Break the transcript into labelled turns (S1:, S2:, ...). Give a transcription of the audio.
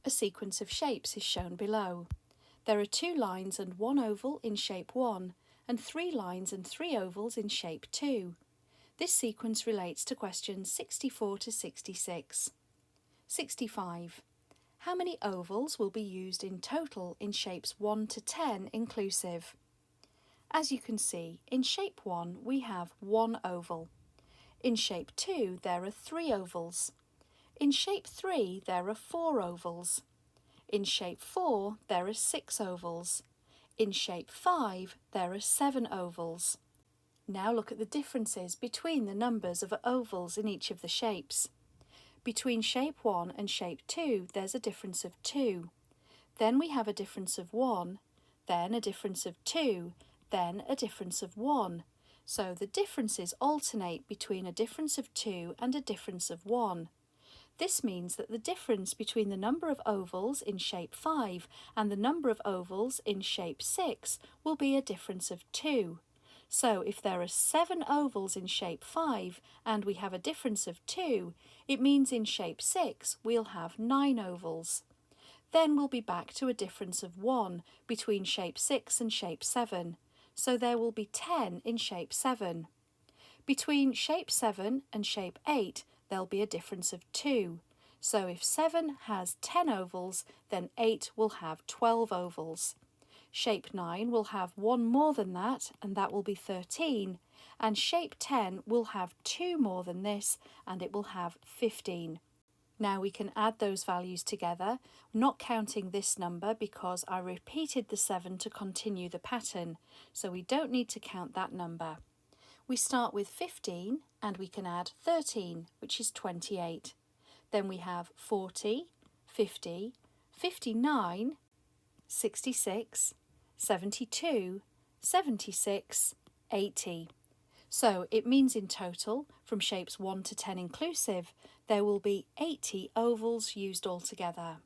S1: A sequence of shapes is shown below. There are 2 lines and 1 oval in shape 1 and 3 lines and 3 ovals in shape 2. This sequence relates to questions 64 to 66. 65. How many ovals will be used in total in shapes 1 to 10 inclusive? As you can see, in shape 1 we have 1 oval. In shape 2 there are 3 ovals. In shape 3 there are 4 ovals. In shape 4 there are 6 ovals. In shape 5 there are 7 ovals. Now look at the differences between the numbers of ovals in each of the shapes. Between shape 1 and shape 2 there's a difference of 2. Then we have a difference of 1, then a difference of 2, then a difference of 1. So the differences alternate between a difference of 2 and a difference of 1. This means that the difference between the number of ovals in shape 5 and the number of ovals in shape 6 will be a difference of 2. So if there are 7 ovals in shape 5 and we have a difference of 2, it means in shape 6 we'll have 9 ovals. Then we'll be back to a difference of 1 between shape 6 and shape 7, so there will be 10 in shape 7. Between shape 7 and shape 8 there'll be a difference of 2, so if 7 has 10 ovals, then 8 will have 12 ovals. Shape 9 will have 1 more than that, and that will be 13, and shape 10 will have 2 more than this, and it will have 15. Now we can add those values together, not counting this number because I repeated the 7 to continue the pattern, so we don't need to count that number. We start with 15 and we can add 13, which is 28. Then we have 40, 50, 59, 66, 72, 76, 80. So it means in total, from shapes 1 to 10 inclusive, there will be 80 ovals used altogether.